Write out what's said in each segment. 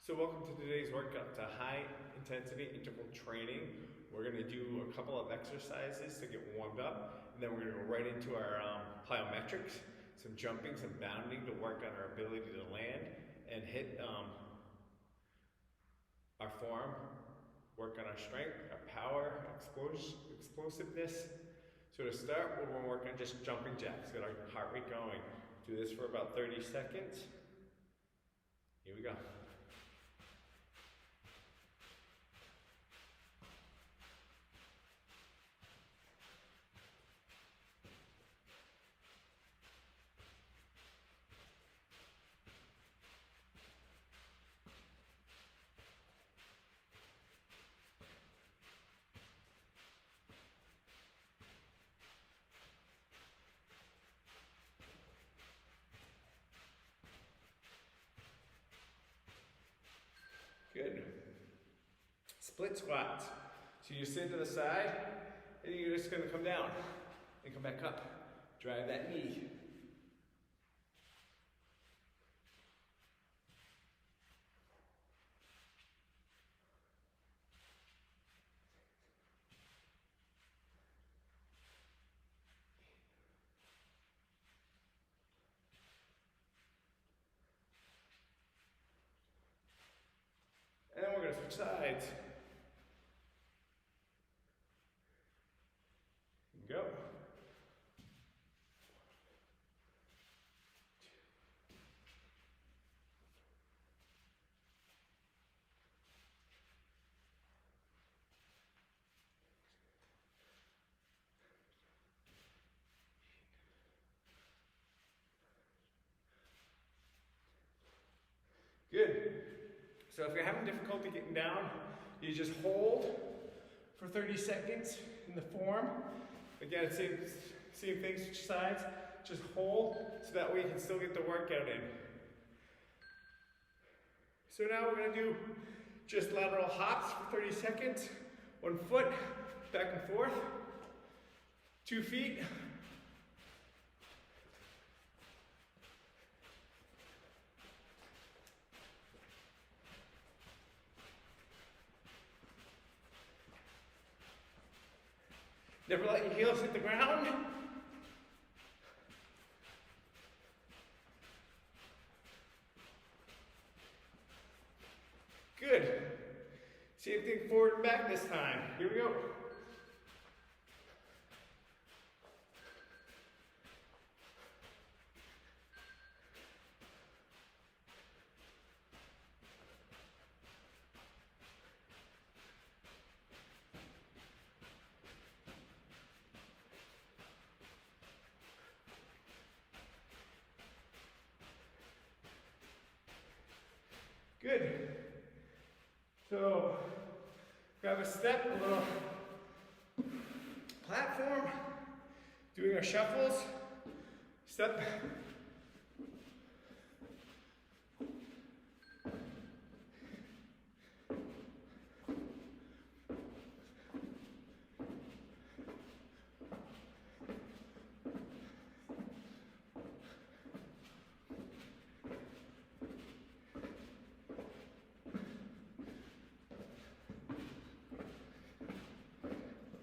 So welcome to today's workout. It's a high intensity interval training. We're going to do a couple of exercises to get warmed up, and then we're going to go right into our plyometrics, some jumping, some bounding to work on our ability to land and hit our form, work on our strength, our power, explosiveness. So to start, we're going to work on just jumping jacks, get our heart rate going. Do this for about 30 seconds. Here we go. Good. Split squats. So you sit to the side, and you're just going to come down and come back up. Drive that knee. And then we're going to switch sides. Go. Good. So if you're having difficulty getting down, you just hold for 30 seconds in the form. Again, same thing, switch sides. Just hold so that way you can still get the workout in. So now we're going to do just lateral hops for 30 seconds. 1 foot, back and forth. 2 feet. Never let your heels hit the ground. Good. Same thing forward and back this time. Here we go. Good. So, grab a step, a little platform, doing our shuffles, step.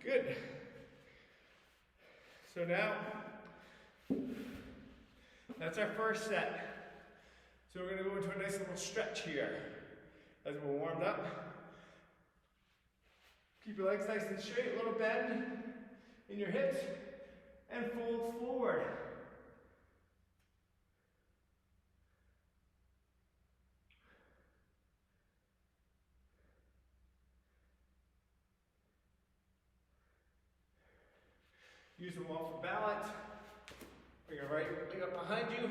Good. So now, that's our first set. So we're going to go into a nice little stretch here as we're warmed up. Keep your legs nice and straight, a little bend in your hips, and fold forward. Use them all for balance. Bring your right leg up behind you.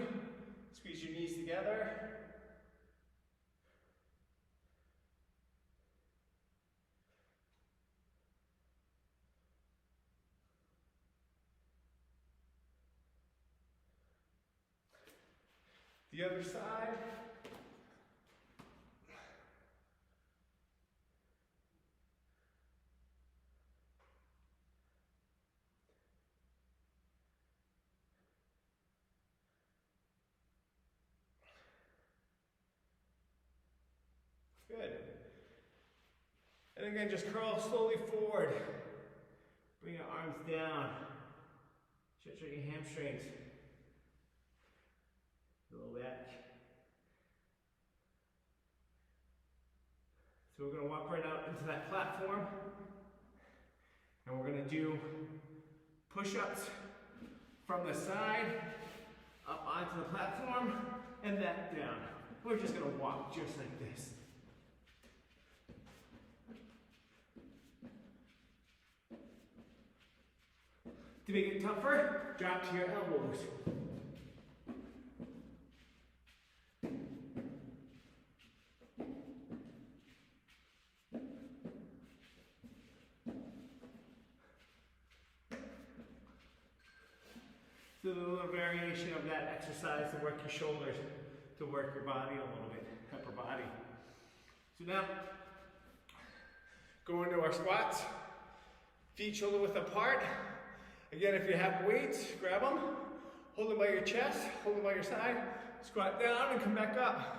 Squeeze your knees together. The other side. Good. And again, just curl slowly forward. Bring your arms down. Stretch out your hamstrings. Low back. So we're going to walk right out into that platform. And we're going to do push-ups from the side, up onto the platform, and back down. We're just going to walk just like this. To make it tougher, drop to your elbows. So a little variation of that exercise to work your shoulders, to work your body a little bit, upper body. So now, go into our squats. Feet shoulder width apart. Again, if you have weights, grab them. Hold them by your chest, hold them by your side. Squat down and come back up.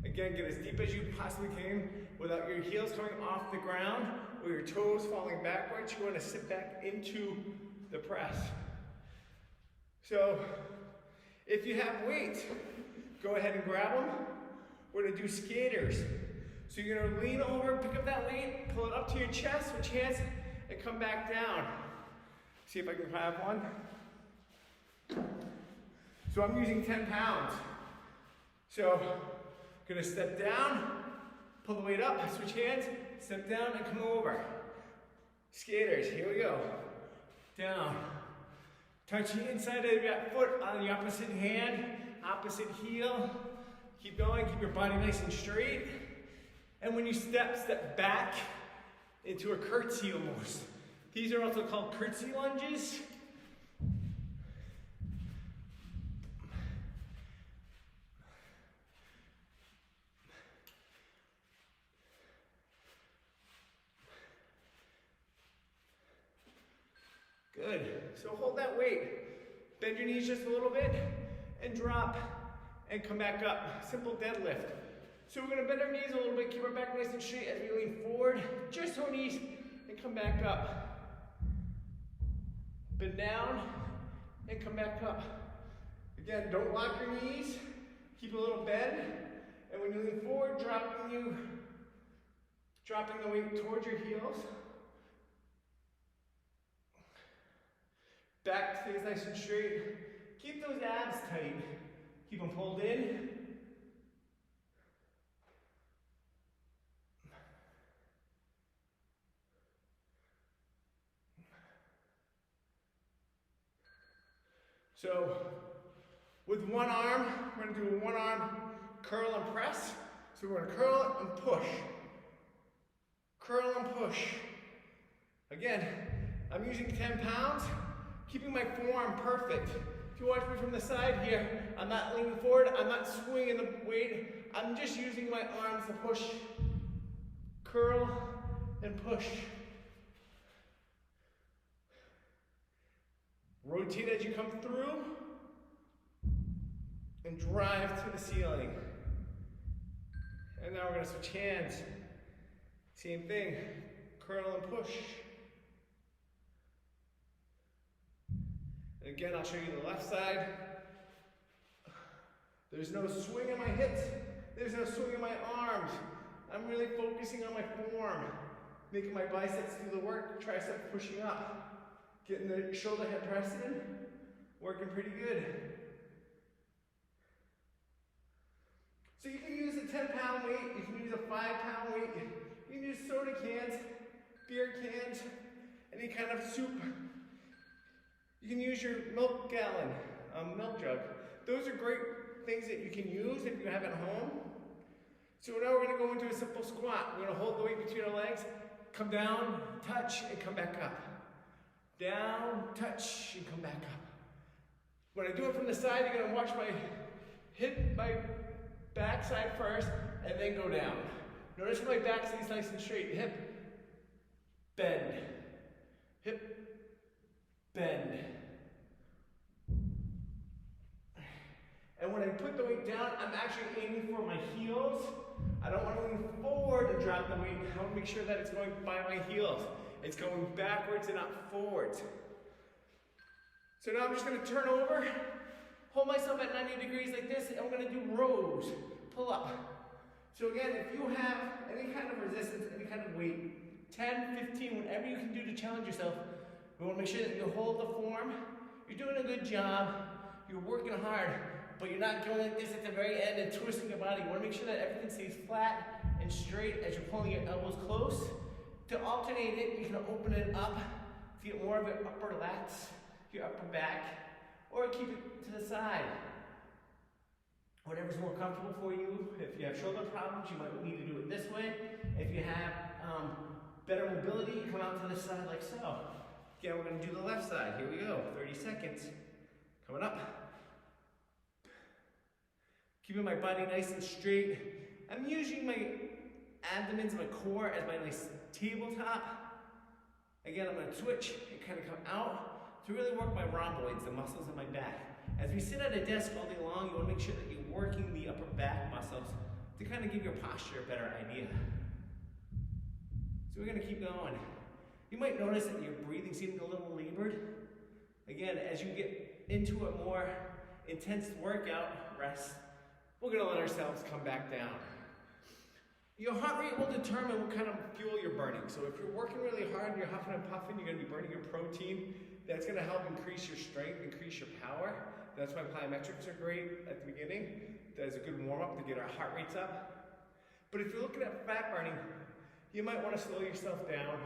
Again, get as deep as you possibly can without your heels coming off the ground or your toes falling backwards. You want to sit back into the press. So, if you have weights, go ahead and grab them. We're going to do skaters. So you're going to lean over, pick up that weight, pull it up to your chest, switch hands, and come back down. See if I can grab one. So I'm using 10 pounds. So, gonna step down, pull the weight up, switch hands, step down and come over. Skaters, here we go. Down. Touch the inside of your foot on the opposite hand, opposite heel. Keep going, keep your body nice and straight. And when you step back into a curtsy almost. These are also called curtsy lunges. Good. So hold that weight. Bend your knees just a little bit and drop and come back up. Simple deadlift. So we're going to bend our knees a little bit, keep our back nice and straight as we lean forward. Just toe knees and come back up. Bend down and come back up. Again, don't lock your knees. Keep a little bend. And when you lean forward, dropping the weight towards your heels. Back stays nice and straight. Keep those abs tight. Keep them pulled in. So, with one arm, we're going to do a one arm curl and press. So we're going to curl and push. Curl and push. Again, I'm using 10 pounds. Keeping my forearm perfect. If you watch me from the side here, I'm not leaning forward, I'm not swinging the weight, I'm just using my arms to push, curl, and push. Rotate as you come through, and drive to the ceiling. And now we're going to switch hands. Same thing, curl and push. Again, I'll show you the left side. There's no swing in my hips. There's no swing in my arms. I'm really focusing on my form. Making my biceps do the work, triceps pushing up. Getting the shoulder head press in. Working pretty good. So you can use a 10-pound weight. You can use a 5-pound weight. You can use soda cans, beer cans, any kind of soup. You can use your milk gallon, milk jug. Those are great things that you can use if you have at home. So now we're going to go into a simple squat. We're going to hold the weight between our legs, come down, touch, and come back up. Down, touch, and come back up. When I do it from the side, you're going to watch my hit my backside first and then go down. Notice my back stays nice and straight. Hip, bend, hip, bend. And when I put the weight down, I'm actually aiming for my heels. I don't want to lean forward and drop the weight. I want to make sure that it's going by my heels. It's going backwards and not forwards. So now I'm just going to turn over, hold myself at 90 degrees like this, and I'm going to do rows, pull up. So again, if you have any kind of resistance, any kind of weight, 10, 15, whatever you can do to challenge yourself, we want to make sure that you hold the form. You're doing a good job. You're working hard, but you're not going like this at the very end and twisting your body. You want to make sure that everything stays flat and straight as you're pulling your elbows close. To alternate it, you can open it up to get more of your upper lats, your upper back, or keep it to the side. Whatever's more comfortable for you. If you have shoulder problems, you might need to do it this way. If you have better mobility, you come out to this side like so. Again, we're going to do the left side. Here we go. 30 seconds. Coming up. Keeping my body nice and straight. I'm using my abdomens, my core as my nice tabletop. Again, I'm going to switch and kind of come out to really work my rhomboids, the muscles in my back. As we sit at a desk all day long, you want to make sure that you're working the upper back muscles to kind of give your posture a better idea. So we're going to keep going. You might notice that your breathing seems a little labored. Again, as you get into a more intense workout, rest, we're going to let ourselves come back down. Your heart rate will determine what kind of fuel you're burning. So if you're working really hard and you're huffing and puffing, you're going to be burning your protein. That's going to help increase your strength, increase your power. That's why plyometrics are great at the beginning. That is a good warm-up to get our heart rates up. But if you're looking at fat burning, you might want to slow yourself down,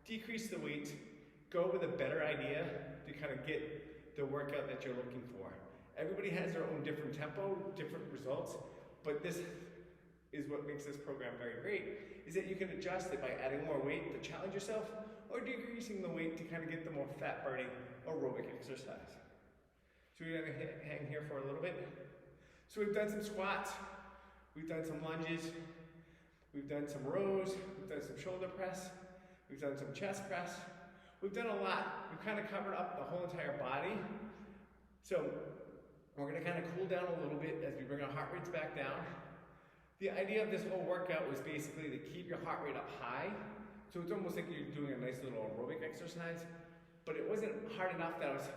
decrease the weight, go with a better idea to kind of get the workout that you're looking for. Everybody has their own different tempo, different results, but this is what makes this program very great, is that you can adjust it by adding more weight to challenge yourself or decreasing the weight to kind of get the more fat burning aerobic exercise. So we're going to hang here for a little bit. So we've done some squats, we've done some lunges, we've done some rows, we've done some shoulder press, we've done some chest press. We've done a lot. We've kind of covered up the whole entire body. So we're going to kind of cool down a little bit as we bring our heart rates back down. The idea of this whole workout was basically to keep your heart rate up high. So it's almost like you're doing a nice little aerobic exercise, but it wasn't hard enough that I was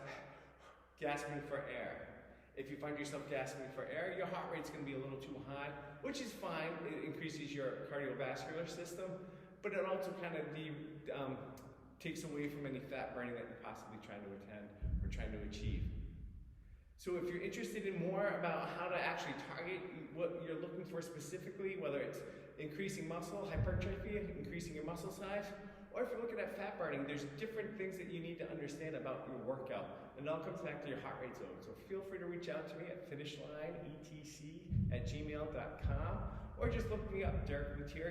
gasping for air. If you find yourself gasping for air, your heart rate's going to be a little too high, which is fine. It increases your cardiovascular system, but it also kind of takes away from any fat burning that you're possibly trying to attend or trying to achieve. So if you're interested in more about how to actually target what you're looking for specifically, whether it's increasing muscle, hypertrophy, increasing your muscle size, or if you're looking at fat burning, there's different things that you need to understand about your workout. And it all comes back to your heart rate zone. So feel free to reach out to me at finishlineetc@gmail.com or just look me up, Derek Materi.